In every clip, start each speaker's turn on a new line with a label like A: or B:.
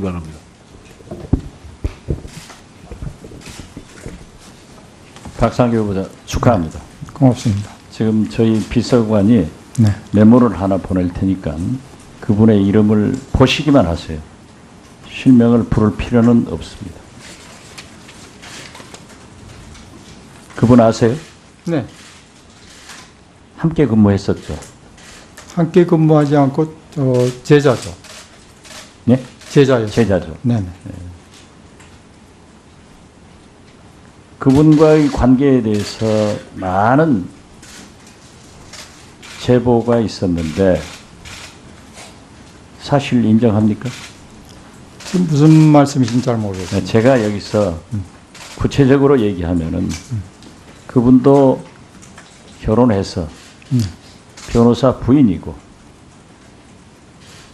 A: 바랍니다.
B: 박상규 후보자 축하합니다.
C: 고맙습니다.
B: 지금 저희 비서관이
C: 네.
B: 메모를 하나 보낼 테니까 그분의 이름을 보시기만 하세요. 실명을 부를 필요는 없습니다. 그분 아세요?
C: 네.
B: 함께 근무했었죠.
C: 함께 근무하지 않고 제자죠.
B: 네?
C: 제자였어요.
B: 제자죠.
C: 네네.
B: 그분과의 관계에 대해서 많은 제보가 있었는데 사실 인정합니까?
C: 지금 무슨 말씀이신지 잘 모르겠어요.
B: 제가 여기서 구체적으로 얘기하면은 그분도 결혼해서 변호사 부인이고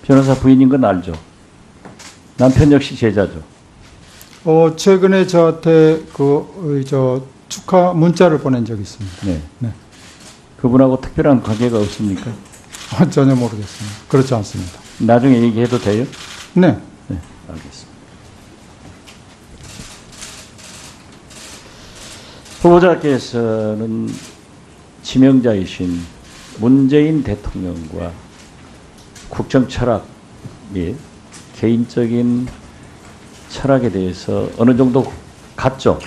B: 변호사 부인인 건 알죠. 남편 역시 제자죠.
C: 최근에 저한테 축하 문자를 보낸 적이 있습니다.
B: 네.
C: 네.
B: 그분하고 특별한 관계가 없습니까?
C: 전혀 모르겠습니다. 그렇지 않습니다.
B: 나중에 얘기해도 돼요?
C: 네.
B: 네, 알겠습니다. 후보자께서는 지명자이신 문재인 대통령과 국정 철학 및 개인적인 철학에 대해서 어느 정도 같죠?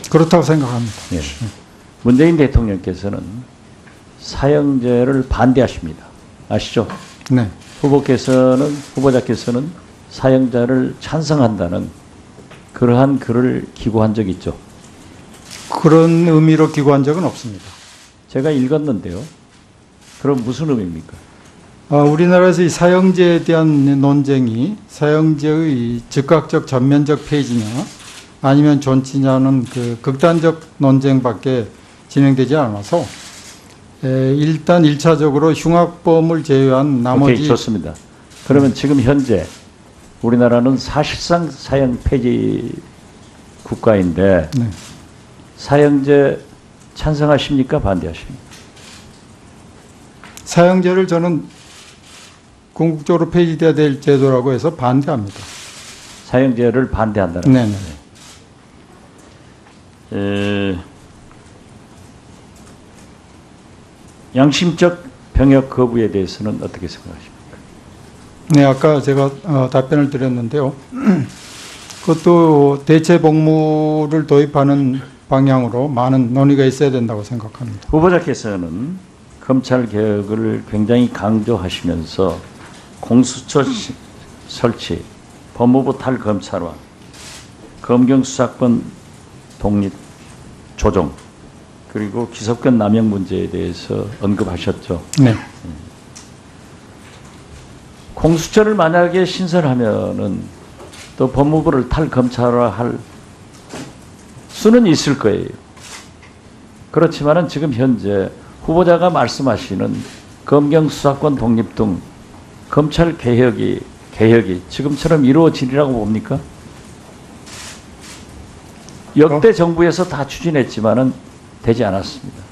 C: 그렇다고 생각합니다.
B: 예. 문재인 대통령께서는 사형제를 반대하십니다. 아시죠?
C: 네.
B: 후보자께서는 사형자를 찬성한다는 그러한 글을 기고한 적이 있죠.
C: 그런 의미로 기고한 적은 없습니다.
B: 제가 읽었는데요. 그럼 무슨 의미입니까?
C: 우리나라에서 이 사형제에 대한 논쟁이 사형제의 즉각적 전면적 폐지냐 아니면 존치냐는 그 극단적 논쟁밖에 진행되지 않아서 일단 1차적으로 흉악범을 제외한 나머지.
B: 오케이, 좋습니다. 그러면 지금 현재 우리나라는 사실상 사형 폐지 국가인데
C: 네.
B: 사형제 찬성하십니까? 반대하십니까?
C: 사형제를 저는 궁극적으로 폐지돼야 될 제도라고 해서 반대합니다.
B: 사형제를 반대한다는
C: 네네.
B: 양심적 병역 거부에 대해서는 어떻게 생각하십니까?
C: 네, 아까 제가 답변을 드렸는데요. 그것도 대체 복무를 도입하는 방향으로 많은 논의가 있어야 된다고 생각합니다.
B: 후보자께서는 검찰 개혁을 굉장히 강조하시면서 공수처 설치, 법무부 탈검찰화, 검경 수사권 독립 조정, 그리고 기소권 남용 문제에 대해서 언급하셨죠.
C: 네.
B: 공수처를 만약에 신설하면은 또 법무부를 탈검찰화할 수는 있을 거예요. 그렇지만은 지금 현재 후보자가 말씀하시는 검경 수사권 독립 등 검찰 개혁이 지금처럼 이루어지리라고 봅니까? 역대 정부에서 다 추진했지만은 되지 않았습니다.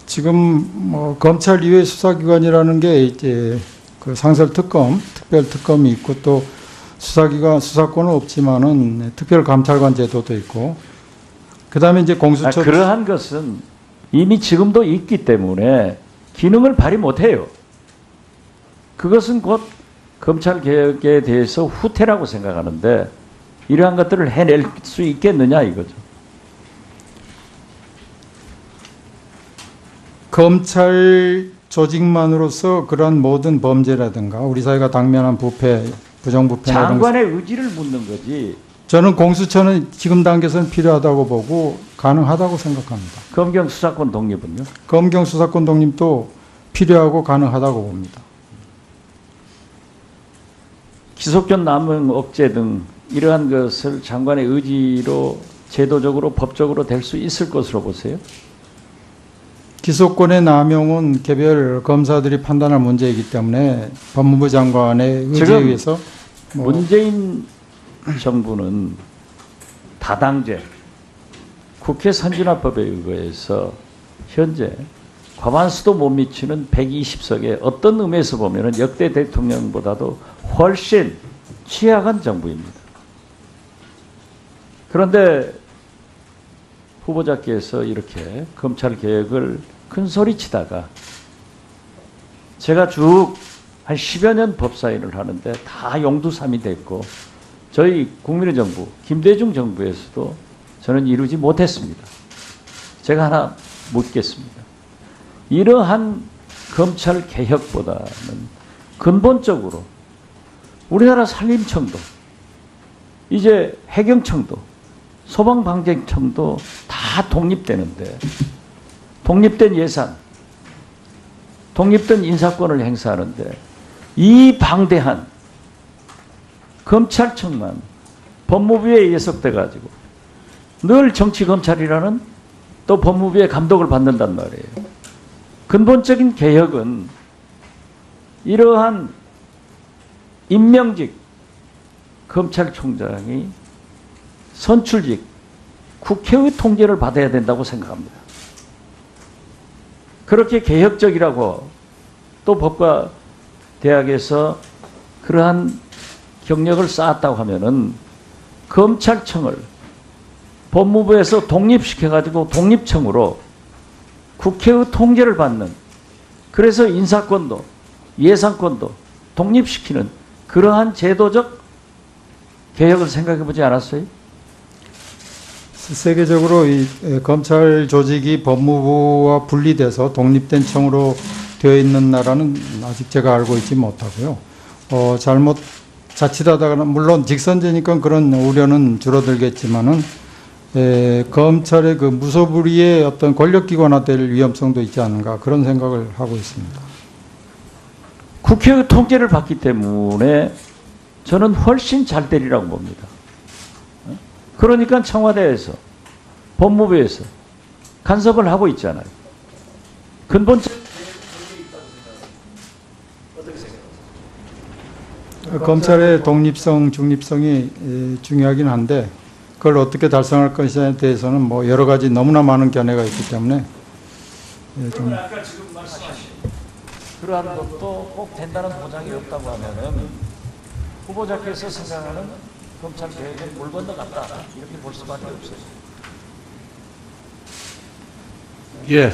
C: 지금 검찰 이외 수사기관이라는 게 이제 그 상설특검, 특별특검이 있고 또 수사권은 없지만은 특별감찰관 제도도 있고 그다음에 이제 공수처.
B: 그러한 것은 이미 지금도 있기 때문에 기능을 발휘 못해요. 그것은 곧 검찰 개혁에 대해서 후퇴라고 생각하는데 이러한 것들을 해낼 수 있겠느냐 이거죠.
C: 검찰 조직만으로서 그러한 모든 범죄라든가 우리 사회가 당면한 부패, 부정부패나 이런
B: 장관의 의지를 묻는 거지.
C: 저는 공수처는 지금 단계에서는 필요하다고 보고 가능하다고 생각합니다.
B: 검경 수사권 독립은요?
C: 검경 수사권 독립도 필요하고 가능하다고 봅니다.
B: 기소권 남용 억제 등 이러한 것을 장관의 의지로 제도적으로 법적으로 될 수 있을 것으로 보세요?
C: 기소권의 남용은 개별 검사들이 판단할 문제이기 때문에 법무부 장관의 의지에 의해서
B: 문재인 정부는 다당제 국회 선진화법에 의거해서 현재 과반수도 못 미치는 120석에 어떤 의미에서 보면 역대 대통령보다도 훨씬 취약한 정부입니다. 그런데 후보자께서 이렇게 검찰개혁을 큰 소리치다가 제가 쭉 한 10여 년 법사위를 하는데 다 용두삼이 됐고 저희 국민의 정부, 김대중 정부에서도 저는 이루지 못했습니다. 제가 하나 묻겠습니다. 이러한 검찰 개혁보다는 근본적으로 우리나라 산림청도 이제 해경청도 소방방재청도 다 독립되는데 독립된 예산, 독립된 인사권을 행사하는데 이 방대한 검찰청만 법무부에 예속돼 가지고 늘 정치검찰이라는 또 법무부의 감독을 받는단 말이에요. 근본적인 개혁은 이러한 임명직 검찰총장이 선출직 국회의 통제를 받아야 된다고 생각합니다. 그렇게 개혁적이라고 또 법과 대학에서 그러한 경력을 쌓았다고 하면은 검찰청을 법무부에서 독립시켜가지고 독립청으로 국회의 통제를 받는, 그래서 인사권도 예산권도 독립시키는 그러한 제도적 개혁을 생각해 보지 않았어요?
C: 세계적으로 이 검찰 조직이 법무부와 분리돼서 독립된 청으로 되어 있는 나라는 아직 제가 알고 있지 못하고요. 잘못 자칫하다가는 물론 직선제니까 그런 우려는 줄어들겠지만은 검찰의 그 무소불위의 어떤 권력기관화될 위험성도 있지 않은가 그런 생각을 하고 있습니다.
B: 국회의 통제를 받기 때문에 저는 훨씬 잘 되리라고 봅니다. 그러니까 청와대에서 법무부에서 간섭을 하고 있잖아요. 근본적
C: 검찰의 독립성, 중립성이 중요하긴 한데 그걸 어떻게 달성할 것에 대해서는 뭐 여러 가지 너무나 많은 견해가 있기 때문에 좀
B: 아까 지금 말씀하신 그러한 것도 꼭 된다는 보장이 없다고 하면은 후보자께서 생각하는 검찰 개혁은 물 건너갔다 이렇게 볼 수밖에 없어요.
A: 예.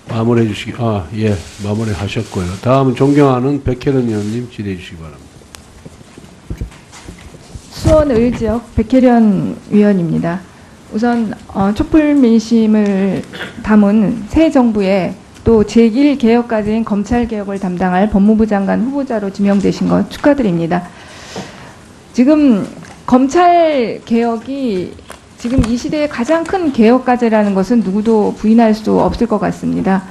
A: 마무리해 주시기, 예. 마무리 하셨고요. 다음은 존경하는 백혜련 의원님 질의해 주시기 바랍니다.
D: 수원 을지역 백혜련 의원입니다. 우선 촛불 민심을 담은 새 정부의 또 제1개혁까지인 검찰개혁을 담당할 법무부 장관 후보자로 지명되신 것 축하드립니다. 지금 검찰개혁이 지금 이 시대의 가장 큰 개혁과제라는 것은 누구도 부인할 수 없을 것 같습니다.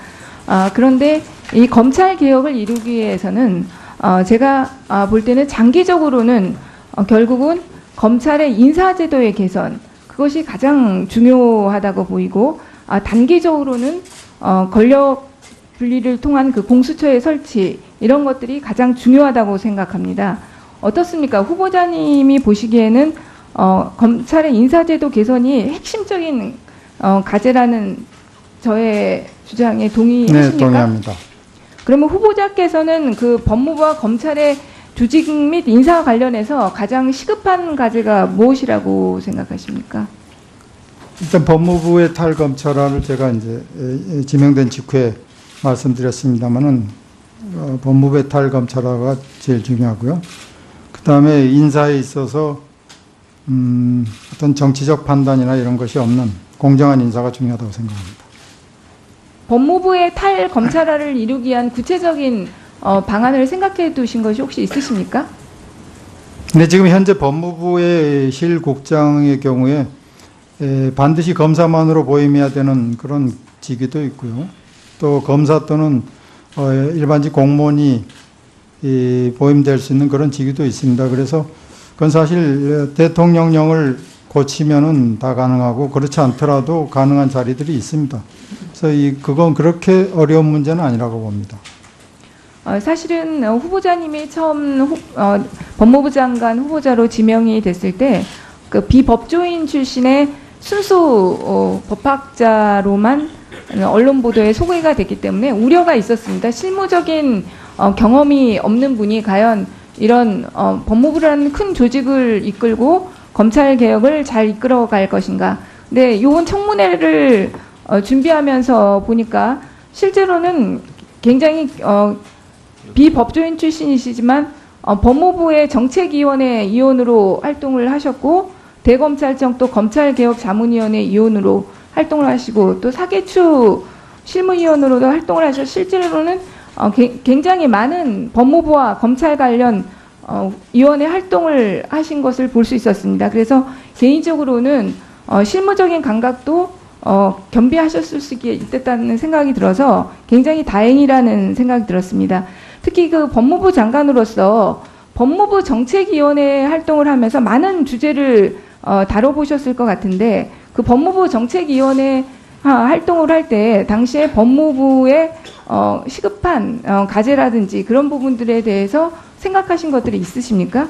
D: 그런데 이 검찰개혁을 이루기 위해서는 제가 볼 때는 장기적으로는 결국은 검찰의 인사제도의 개선, 그것이 가장 중요하다고 보이고, 단기적으로는 권력 분리를 통한 그 공수처의 설치, 이런 것들이 가장 중요하다고 생각합니다. 어떻습니까? 후보자님이 보시기에는 검찰의 인사제도 개선이 핵심적인 과제라는 저의 주장에 동의하십니까?
C: 네, 동의합니다.
D: 그러면 후보자께서는 그 법무부와 검찰의 조직 및 인사 관련해서 가장 시급한 과제가 무엇이라고 생각하십니까?
C: 일단 법무부의 탈검찰화를 제가 이제 지명된 직후에 말씀드렸습니다만은 법무부의 탈검찰화가 제일 중요하고요. 그 다음에 인사에 있어서 어떤 정치적 판단이나 이런 것이 없는 공정한 인사가 중요하다고 생각합니다.
D: 법무부의 탈검찰화를 이루기 위한 구체적인 방안을 생각해 두신 것이 혹시 있으십니까?
C: 네, 지금 현재 법무부의 실국장의 경우에 반드시 검사만으로 보임해야 되는 그런 직위도 있고요. 또 검사 또는 일반직 공무원이 보임될 수 있는 그런 직위도 있습니다. 그래서 그건 사실 대통령령을 고치면은 다 가능하고 그렇지 않더라도 가능한 자리들이 있습니다. 그래서 그건 그렇게 어려운 문제는 아니라고 봅니다.
D: 사실은 후보자님이 처음 법무부 장관 후보자로 지명이 됐을 때 그 비법조인 출신의 순수 법학자로만 언론 보도에 소개가 됐기 때문에 우려가 있었습니다. 실무적인 경험이 없는 분이 과연 이런 법무부라는 큰 조직을 이끌고 검찰 개혁을 잘 이끌어갈 것인가. 근데 요번 청문회를 준비하면서 보니까 실제로는 굉장히 비법조인 출신이시지만 법무부의 정책위원회 위원으로 활동을 하셨고 대검찰청 또 검찰개혁자문위원회 위원으로 활동을 하시고 또 사개추 실무위원으로도 활동을 하셔서 실제로는 굉장히 많은 법무부와 검찰 관련 위원회 활동을 하신 것을 볼 수 있었습니다. 그래서 개인적으로는 실무적인 감각도 겸비하셨을 수 있겠다는 생각이 들어서 굉장히 다행이라는 생각이 들었습니다. 특히 그 법무부 장관으로서 법무부 정책위원회 활동을 하면서 많은 주제를 다뤄보셨을 것 같은데 그 법무부 정책위원회 활동을 할 때 당시에 법무부의 시급한 과제라든지 그런 부분들에 대해서 생각하신 것들이 있으십니까?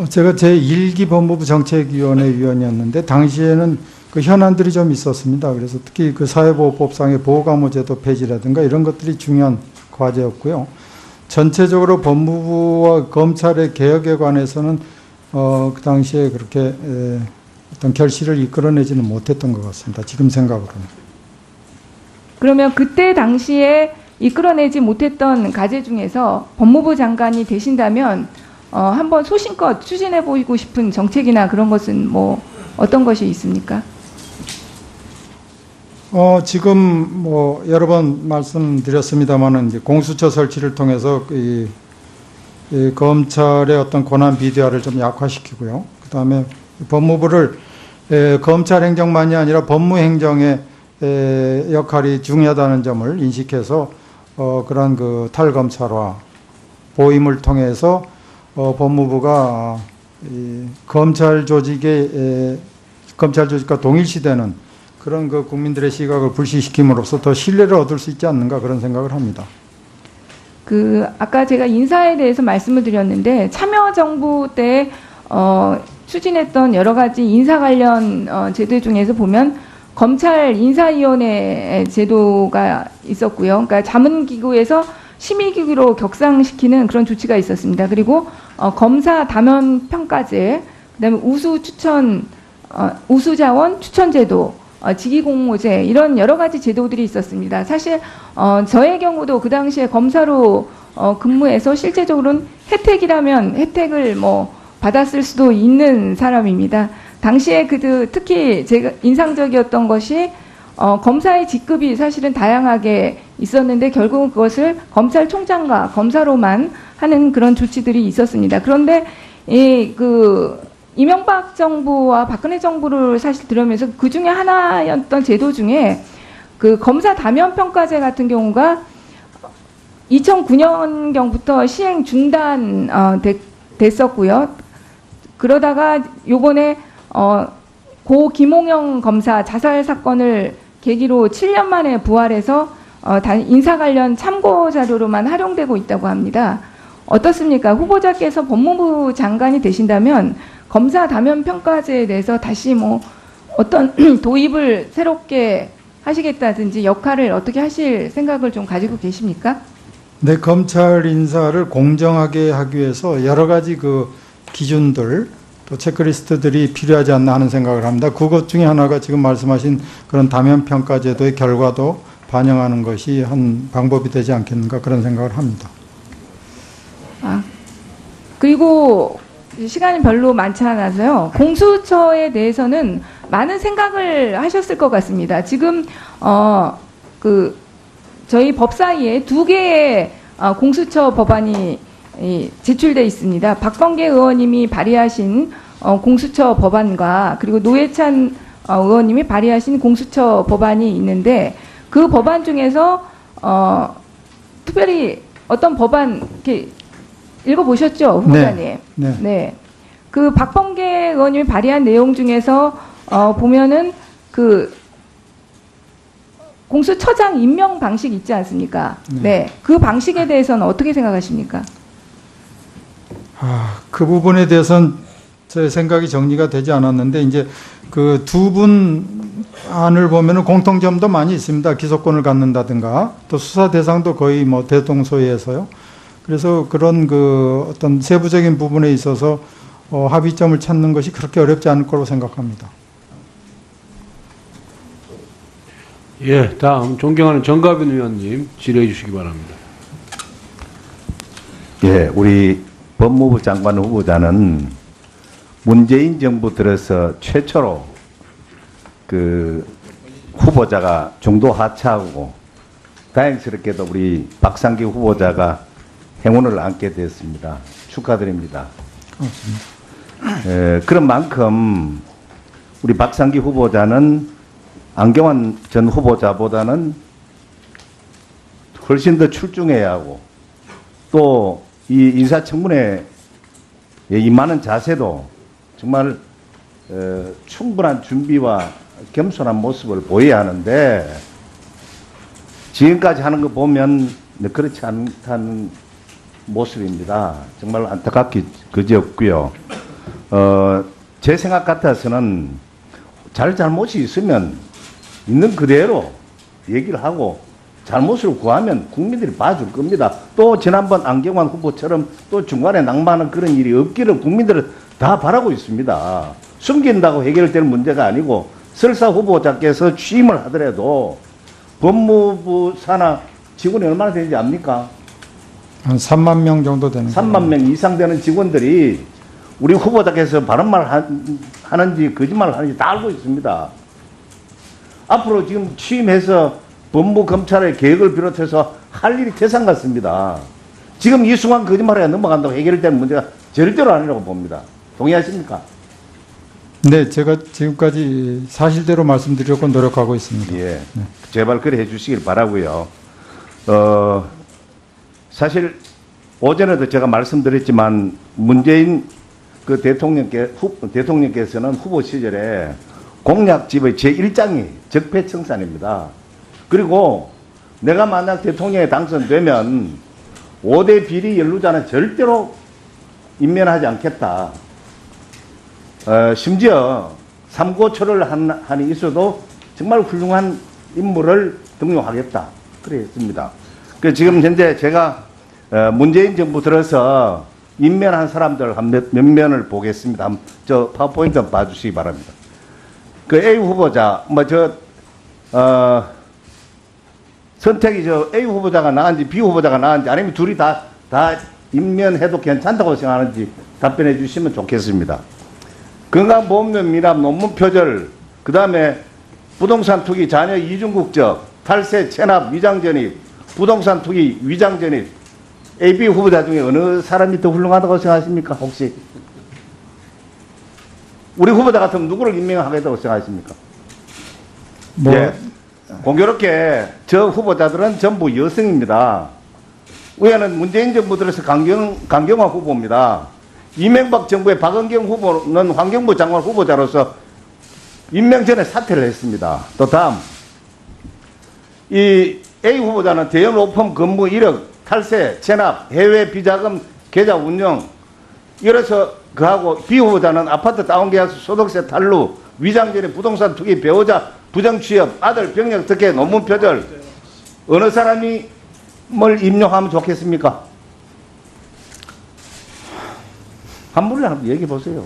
C: 제가 제1기 법무부 정책위원회 위원이었는데 당시에는 그 현안들이 좀 있었습니다. 그래서 특히 그 사회보호법상의 보호감호제도 폐지라든가 이런 것들이 중요한 과제였고요. 전체적으로 법무부와 검찰의 개혁에 관해서는 그 당시에 그렇게 어떤 결실을 이끌어내지는 못했던 것 같습니다. 지금 생각으로는.
D: 그러면 그때 당시에 이끌어내지 못했던 과제 중에서 법무부 장관이 되신다면 한번 소신껏 추진해 보이고 싶은 정책이나 그런 것은 뭐 어떤 것이 있습니까?
C: 지금 뭐 여러 번 말씀드렸습니다만은 이제 공수처 설치를 통해서 이 검찰의 어떤 권한 비대화를 좀 약화시키고요. 그 다음에 법무부를 검찰 행정만이 아니라 법무 행정의 역할이 중요하다는 점을 인식해서 그런 그 탈검찰화 보임을 통해서 법무부가 이 검찰 조직과 동일시되는 그런 그 국민들의 시각을 불씨시킴으로써 더 신뢰를 얻을 수 있지 않는가 그런 생각을 합니다.
D: 아까 제가 인사에 대해서 말씀을 드렸는데 참여정부 때 추진했던 여러 가지 인사 관련 제도 중에서 보면 검찰 인사위원회 제도가 있었고요. 그러니까 자문기구에서 심의기구로 격상시키는 그런 조치가 있었습니다. 그리고 검사 담연 평가제, 그다음에 우수자원 추천제도, 직위공모제 이런 여러 가지 제도들이 있었습니다. 사실 저의 경우도 그 당시에 검사로 근무해서 실제적으로는 혜택이라면 혜택을 뭐 받았을 수도 있는 사람입니다. 당시에 특히 제가 인상적이었던 것이 검사의 직급이 사실은 다양하게 있었는데 결국은 그것을 검찰총장과 검사로만 하는 그런 조치들이 있었습니다. 그런데 이명박 정부와 박근혜 정부를 사실 들으면서 그 중에 하나였던 제도 중에 그 검사 담연 평가제 같은 경우가 2009년경부터 시행 중단 됐었고요. 그러다가 요번에 고 김홍영 검사 자살 사건을 계기로 7년 만에 부활해서 인사 관련 참고 자료로만 활용되고 있다고 합니다. 어떻습니까? 후보자께서 법무부 장관이 되신다면 검사 담연 평가제에 대해서 다시 뭐 어떤 도입을 새롭게 하시겠다든지 역할을 어떻게 하실 생각을 좀 가지고 계십니까?
C: 네, 검찰 인사를 공정하게 하기 위해서 여러 가지 그 기준들 또 체크리스트들이 필요하지 않나 하는 생각을 합니다. 그것 중에 하나가 지금 말씀하신 그런 담연 평가 제도의 결과도 반영하는 것이 한 방법이 되지 않겠는가 그런 생각을 합니다.
D: 그리고 시간이 별로 많지 않아서요. 공수처에 대해서는 많은 생각을 하셨을 것 같습니다. 지금 저희 법사위에 2개의 공수처 법안이 제출돼 있습니다. 박범계 의원님이 발의하신 공수처 법안과 그리고 노회찬 의원님이 발의하신 공수처 법안이 있는데 그 법안 중에서 특별히 어떤 법안 이렇게 읽어보셨죠, 후보자님?
C: 네.
D: 네. 그 박범계 의원님이 발의한 내용 중에서 보면은 그 공수처장 임명 방식 있지 않습니까? 네. 그 방식에 대해서는 어떻게 생각하십니까?
C: 그 부분에 대해서는 제 생각이 정리가 되지 않았는데 이제 그 두 분 안을 보면은 공통점도 많이 있습니다. 기소권을 갖는다든가 또 수사 대상도 거의 뭐 대동소이해서요. 그래서 그런 그 어떤 세부적인 부분에 있어서 합의점을 찾는 것이 그렇게 어렵지 않을 거로 생각합니다.
A: 예, 다음 존경하는 정가빈 의원님 질의해 주시기 바랍니다.
E: 예, 우리 법무부 장관 후보자는 문재인 정부 들어서 최초로 그 후보자가 중도 하차하고 다행스럽게도 우리 박상기 후보자가 행운을 안게 됐습니다. 축하드립니다. 그런 만큼 우리 박상기 후보자는 안경환 전 후보자보다는 훨씬 더 출중해야 하고 또 이 인사청문회에 임하는 자세도 정말 충분한 준비와 겸손한 모습을 보여야 하는데 지금까지 하는 거 보면 그렇지 않다는 모습입니다. 정말 안타깝기 그지없고요. 제 생각 같아서는 잘못이 있으면 있는 그대로 얘기를 하고 잘못을 구하면 국민들이 봐줄 겁니다. 또 지난번 안경환 후보처럼 또 중간에 낭만한 그런 일이 없기를 국민들은 다 바라고 있습니다. 숨긴다고 해결될 문제가 아니고 설사 후보자께서 취임을 하더라도 법무부 산하 직원이 얼마나 되는지 압니까?
C: 한 3만 명 정도 되는
E: 3만 명 이상 되는 직원들이 우리 후보자께서 바른 말 하는지 거짓말을 하는지 다 알고 있습니다. 앞으로 지금 취임해서 법무 검찰의 개혁을 비롯해서 할 일이 태산 같습니다. 지금 이 순간 거짓말에 넘어간다고 해결될 문제가 절대로 아니라고 봅니다. 동의하십니까?
C: 네, 제가 지금까지 사실대로 말씀드리려고 노력하고 있습니다.
E: 예, 제발 그래 해주시길 바라고요. 사실 오전에도 제가 말씀드렸지만 문재인 그 대통령께서는 후보 시절에 공약집의 제1장이 적폐청산입니다. 그리고 내가 만약 대통령에 당선되면 5대 비리 연루자는 절대로 임면하지 않겠다. 심지어 삼고초를 한이 있어도 정말 훌륭한 인물을 등용하겠다. 그래 했습니다. 그 지금 현재 제가 문재인 정부 들어서 임면한 사람들 몇 면을 보겠습니다. 저 파워포인트 한번 봐주시기 바랍니다. 그 A 후보자, 선택이 A 후보자가 나은지 B 후보자가 나은지 아니면 둘이 다 임면해도 괜찮다고 생각하는지 답변해 주시면 좋겠습니다. 건강보험료 미납 논문 표절, 그 다음에 부동산 투기 자녀 이중국적, 탈세 체납 위장전입, 부동산 투기 위장전입, AB 후보자 중에 어느 사람이 더 훌륭하다고 생각하십니까? 혹시? 우리 후보자 같으면 누구를 임명하겠다고 생각하십니까? 예. 공교롭게 저 후보자들은 전부 여성입니다. 위에는 문재인 정부 들어서 강경화 후보입니다. 이명박 정부의 박은경 후보는 환경부 장관 후보자로서 임명 전에 사퇴를 했습니다. 또 다음 이 A 후보자는 대형 로펌 근무 이력, 탈세, 체납, 해외 비자금 계좌 운영 이래서 그하고 B 후보자는 아파트 다운계약서 소득세 탈루, 위장전입, 부동산 투기, 배우자 부정취업, 아들 병력 특혜, 논문 표절 어느 사람이 뭘 임명하면 좋겠습니까? 한 분을 한번 얘기해 보세요.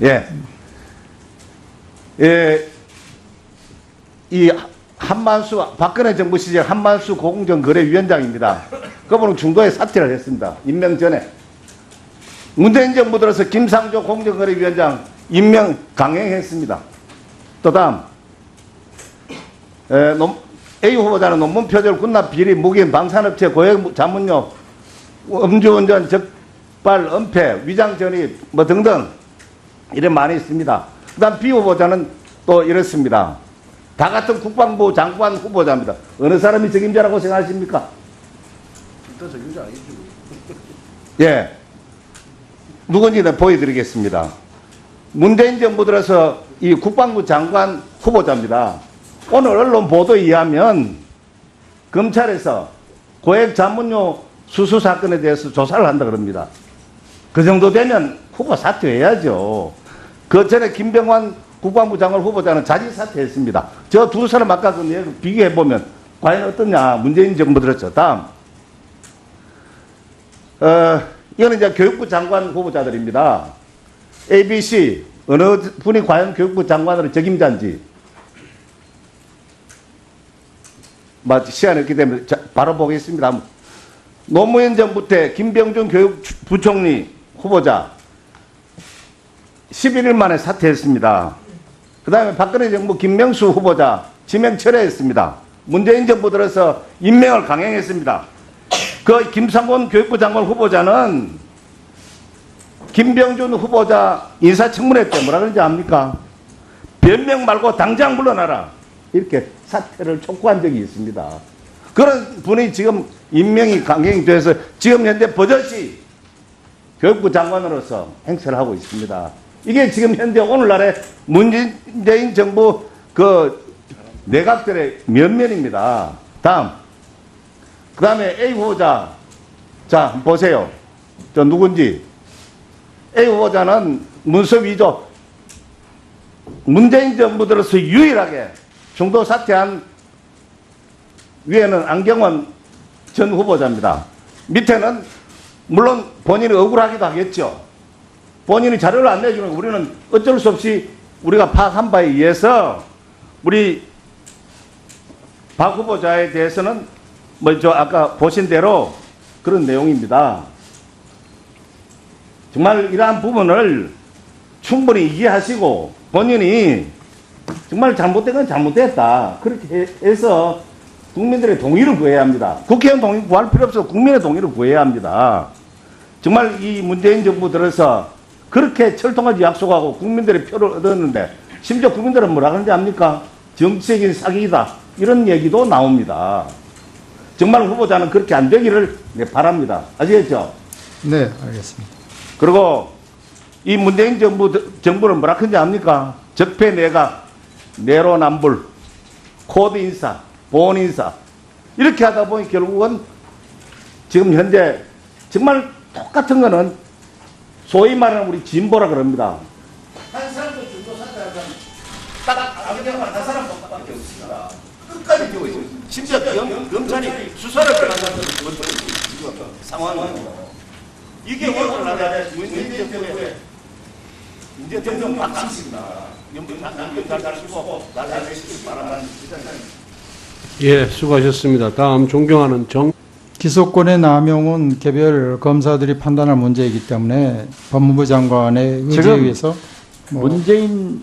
E: 예. 이 한만수, 박근혜 정부 시절 한만수 공정거래위원장입니다. 그분은 중도에 사퇴를 했습니다. 임명 전에. 문재인 정부 들어서 김상조 공정거래위원장 임명 강행했습니다. 또 다음 A 후보자는 논문 표절, 군납 비리, 무기인, 방산업체, 고액 자문료, 음주운전, 적발, 은폐, 위장전입 뭐 등등 이런 많이 있습니다. 그 다음 B 후보자는 또 이렇습니다. 다 같은 국방부 장관 후보자입니다. 어느 사람이 적임자라고 생각하십니까?
A: 일단 적임자 아니죠.
E: 예. 누군지 보여드리겠습니다. 문재인 정부 들어서 이 국방부 장관 후보자입니다. 오늘 언론 보도에 의하면 검찰에서 고액 자문료 수수 사건에 대해서 조사를 한다 그럽니다. 그 정도 되면 후보 사퇴해야죠. 그 전에 김병완 국방부 장관 후보자는 자진 사퇴했습니다. 저 두 사람 아까 그 내용 비교해 보면 과연 어떠냐. 문재인 정부 들었죠. 다음. 이거는 이제 교육부 장관 후보자들입니다. ABC 어느 분이 과연 교육부 장관으로 적임자인지 시간이 없기 때문에 바로 보겠습니다. 노무현 정부 때 김병준 교육부총리 후보자 11일 만에 사퇴했습니다. 그 다음에 박근혜 정부 김명수 후보자 지명 철회했습니다. 문재인 정부 들어서 임명을 강행했습니다. 그 김상곤 교육부 장관 후보자는 김병준 후보자 인사청문회 때 뭐라 그런지 압니까? 변명 말고 당장 물러나라. 이렇게 사퇴를 촉구한 적이 있습니다. 그런 분이 지금 임명이 강행돼서 지금 현재 버젓이 교육부 장관으로서 행세를 하고 있습니다. 이게 지금 현재 오늘날의 문재인 정부 그 내각들의 면면입니다. 다음. 그 다음에 A 후보자. 자, 보세요. 저 누군지. A 후보자는 문서 위조. 문재인 정부 들어서 유일하게 중도 사퇴한 위에는 안경원 전 후보자입니다. 밑에는 물론 본인이 억울하기도 하겠죠. 본인이 자료를 안 내주는 우리는 어쩔 수 없이 우리가 파악한 바에 의해서 우리 박 후보자에 대해서는 저 아까 보신 대로 그런 내용입니다. 정말 이러한 부분을 충분히 이해하시고 본인이 정말 잘못된 건 잘못됐다. 그렇게 해서 국민들의 동의를 구해야 합니다. 국회의원 동의 구할 필요 없어 국민의 동의를 구해야 합니다. 정말 이 문재인 정부 들어서 그렇게 철통하지 약속하고 국민들의 표를 얻었는데 심지어 국민들은 뭐라 그러는지 압니까? 정치적인 사기이다. 이런 얘기도 나옵니다. 정말 후보자는 그렇게 안 되기를 바랍니다. 아시겠죠?
C: 네, 알겠습니다.
E: 그리고 이 문재인 정부는 뭐라 그런지 압니까? 적폐 내각, 내로남불, 코드 인사, 보온 인사 이렇게 하다 보니 결국은 지금 현재 정말 똑같은 거는 소위 말하는 우리 진보라 그럽니다. 한 사람도 중도 사퇴하면 딱 아무데나 한 사람밖에 없습니다. 끝까지 뛰고 있습니다. 심지어 검찰이 수사를 들어간다는 상황이고 이게 오늘날의 문재인 정부의 이제 점점 바뀌습니다. 잘 가르치고 잘 가르치시기 바라는
A: 예, 수고하셨습니다. 다음 존경하는
C: 기소권의 남용은 개별 검사들이 판단할 문제이기 때문에 법무부 장관의 의지에
B: 지금
C: 의해서
B: 문재인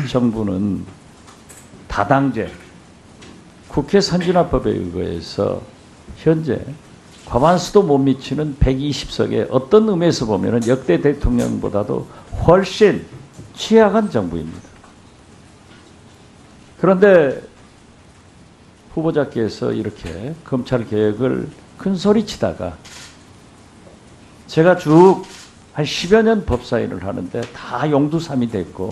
B: 정부는 다당제 국회 선진화법에 의거해서 현재 과반수도 못 미치는 120석에 어떤 의미에서 보면 역대 대통령보다도 훨씬 취약한 정부입니다. 그런데 후보자께서 이렇게 검찰 개혁을 큰 소리치다가 제가 쭉 한 10여 년 법사위를 하는데 다 용두삼이 됐고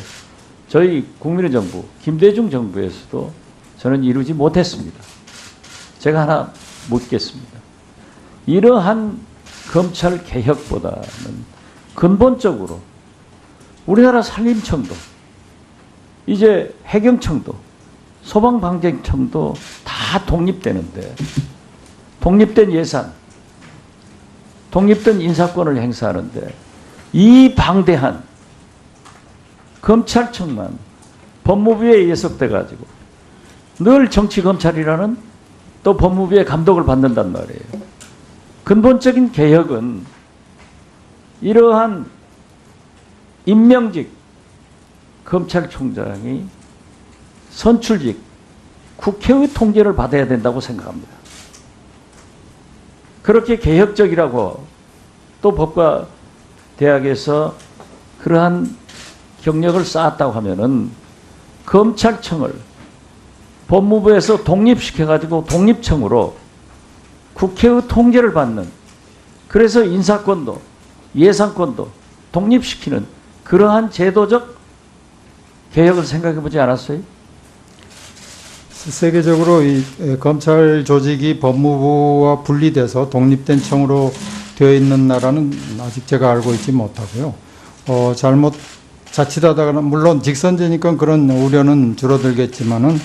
B: 저희 국민의 정부, 김대중 정부에서도 저는 이루지 못했습니다. 제가 하나 묻겠습니다. 이러한 검찰 개혁보다는 근본적으로 우리나라 산림청도 이제 해경청도 소방방재청도 다 독립되는데 독립된 예산, 독립된 인사권을 행사하는데 이 방대한 검찰청만 법무부에 예속돼 가지고 늘 정치검찰이라는 또 법무부의 감독을 받는단 말이에요. 근본적인 개혁은 이러한 임명직 검찰총장이 선출직 국회의 통제를 받아야 된다고 생각합니다. 그렇게 개혁적이라고 또 법과 대학에서 그러한 경력을 쌓았다고 하면은 검찰청을 법무부에서 독립시켜가지고 독립청으로 국회의 통제를 받는 그래서 인사권도 예산권도 독립시키는 그러한 제도적 개혁을 생각해 보지 않았어요?
C: 세계적으로 이 검찰 조직이 법무부와 분리돼서 독립된 청으로 되어 있는 나라는 아직 제가 알고 있지 못하고요. 잘못 자칫하다가 물론 직선제니까 그런 우려는 줄어들겠지만은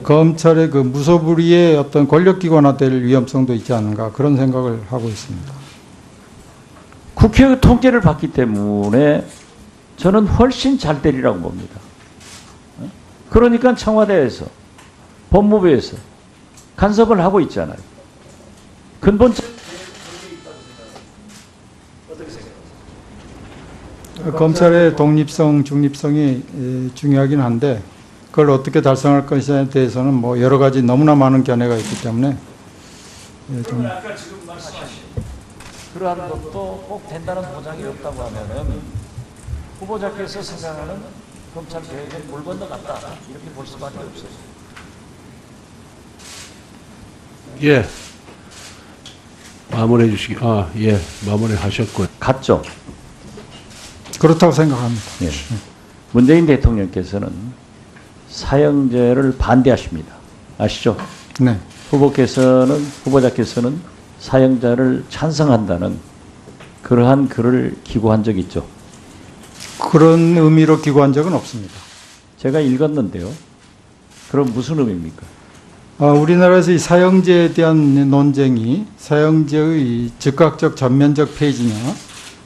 C: 검찰의 그 무소불위의 어떤 권력기관화될 위험성도 있지 않은가 그런 생각을 하고 있습니다.
B: 국회의 통제를 받기 때문에 저는 훨씬 잘 되리라고 봅니다. 그러니까 청와대에서 법무부에서 간섭을 하고 있잖아요. 근본적
C: 검찰의 독립성, 중립성이 중요하긴 한데 그걸 어떻게 달성할 것에 대해서는 뭐 여러 가지 너무나 많은 견해가 있기 때문에 좀
B: 아까 지금 말씀하신 그러한 것도 꼭 된다는 보장이 없다고 하면은 후보자께서 생각하는 검찰 개혁은 물 건너갔다 이렇게 볼 수밖에 없어요.
A: 예. 마무리해 주시기. 예. 마무리하셨고요.
B: 갔죠.
C: 그렇다고 생각합니다.
B: 예. 문재인 대통령께서는 사형제를 반대하십니다. 아시죠?
C: 네.
B: 후보자께서는 사형자를 찬성한다는 그러한 글을 기고한 적이 있죠.
C: 그런 의미로 기고한 적은 없습니다.
B: 제가 읽었는데요. 그럼 무슨 의미입니까?
C: 우리나라에서 이 사형제에 대한 논쟁이 사형제의 즉각적 전면적 폐지냐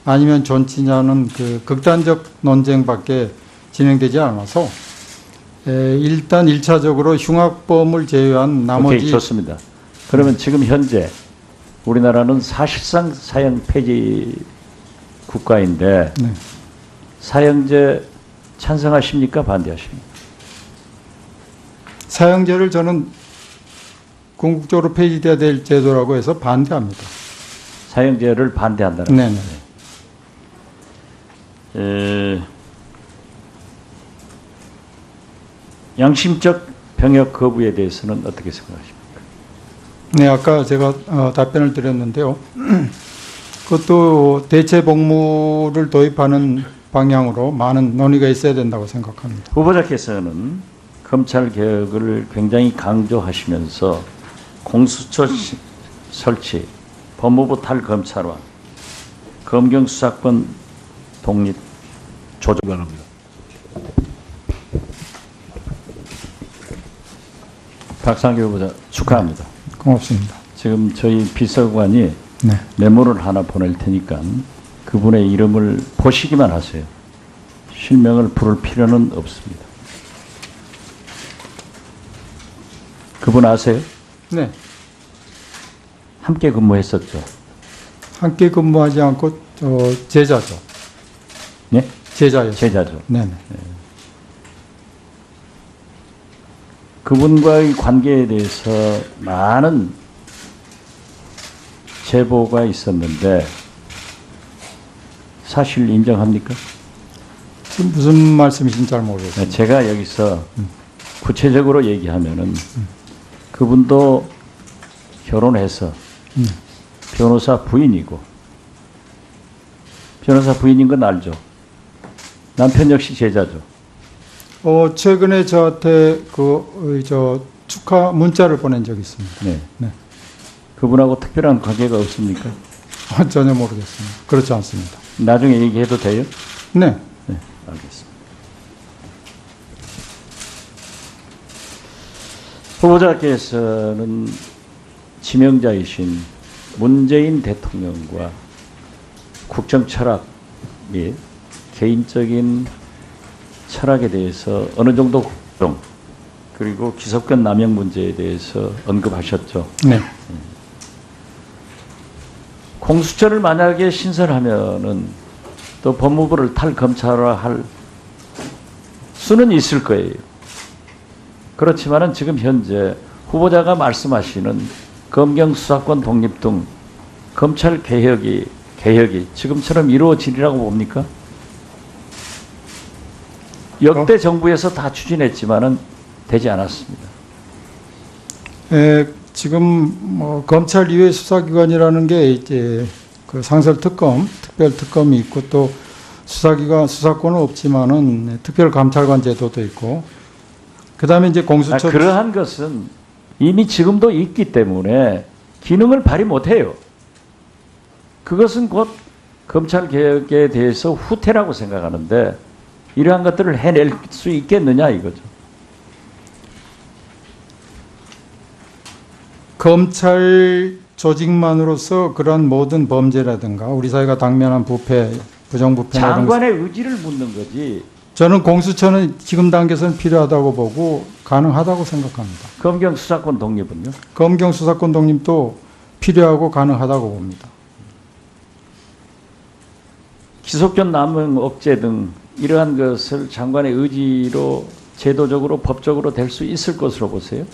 C: 아니면 존치냐는 그 극단적 논쟁밖에 진행되지 않아서 일단 1차적으로 흉악범을 제외한 나머지
B: 오케이, 좋습니다. 그러면 지금 현재 우리나라는 사실상 사형 폐지 국가인데
C: 네.
B: 사형제 찬성하십니까? 반대하십니까?
C: 사형제를 저는 궁극적으로 폐지돼야 될 제도라고 해서 반대합니다.
B: 사형제를 반대한다는
C: 네네.
B: 양심적 병역 거부에 대해서는 어떻게 생각하십니까?
C: 네, 아까 제가 답변을 드렸는데요. 그것도 대체 복무를 도입하는 방향으로 많은 논의가 있어야 된다고 생각합니다.
B: 후보자께서는 검찰 개혁을 굉장히 강조하시면서 공수처 설치, 법무부 탈검찰화, 검경 수사권 독립 조정
A: 바랍니다.
B: 박상규 후보자 축하합니다.
C: 고맙습니다.
B: 지금 저희 비서관이
C: 네.
B: 메모를 하나 보낼 테니까 그분의 이름을 보시기만 하세요. 실명을 부를 필요는 없습니다. 그분 아세요?
C: 네.
B: 함께 근무했었죠.
C: 함께 근무하지 않고 제자죠.
B: 네?
C: 제자였어요.
B: 제자죠.
C: 네네.
B: 그분과의 관계에 대해서 많은 제보가 있었는데 사실 인정합니까?
C: 지금 무슨 말씀이신지 잘 모르겠습니다.
B: 제가 여기서 구체적으로 얘기하면은 그분도 결혼해서 변호사 부인이고 변호사 부인인 건 알죠. 남편 역시 제자죠.
C: 최근에 저한테 축하 문자를 보낸 적이 있습니다.
B: 네.
C: 네.
B: 그분하고 특별한 관계가 없습니까?
C: 전혀 모르겠습니다. 그렇지 않습니다.
B: 나중에 얘기해도 돼요?
C: 네.
B: 네, 알겠습니다. 후보자께서는 지명자이신 문재인 대통령과 국정 철학 및 개인적인 철학에 대해서 어느 정도 걱정 그리고 기섭권 남용 문제에 대해서 언급하셨죠.
C: 네.
B: 공수처를 만약에 신설하면은 또 법무부를 탈검찰화할 수는 있을 거예요. 그렇지만은 지금 현재 후보자가 말씀하시는 검경 수사권 독립 등 검찰 개혁이 지금처럼 이루어지리라고 봅니까? 역대 정부에서 다 추진했지만은 되지 않았습니다.
C: 지금 검찰 이외 수사기관이라는 게 이제 그 상설특검, 특별특검이 있고 또 수사권은 없지만은 특별감찰관 제도도 있고 그다음에 이제 공수처
B: 그러한 것은 이미 지금도 있기 때문에 기능을 발휘 못해요. 그것은 곧 검찰 개혁에 대해서 후퇴라고 생각하는데 이러한 것들을 해낼 수 있겠느냐 이거죠.
C: 검찰 조직만으로서 그런 모든 범죄라든가 우리 사회가 당면한 부패, 부정부패라든가
B: 장관의 의지를 묻는 거지.
C: 저는 공수처는 지금 단계에서는 필요하다고 보고 가능하다고 생각합니다.
B: 검경 수사권 독립은요?
C: 검경 수사권 독립도 필요하고 가능하다고 봅니다.
B: 기속전 남용 억제 등 이러한 것을 장관의 의지로 제도적으로 법적으로 될 수 있을 것으로 보세요?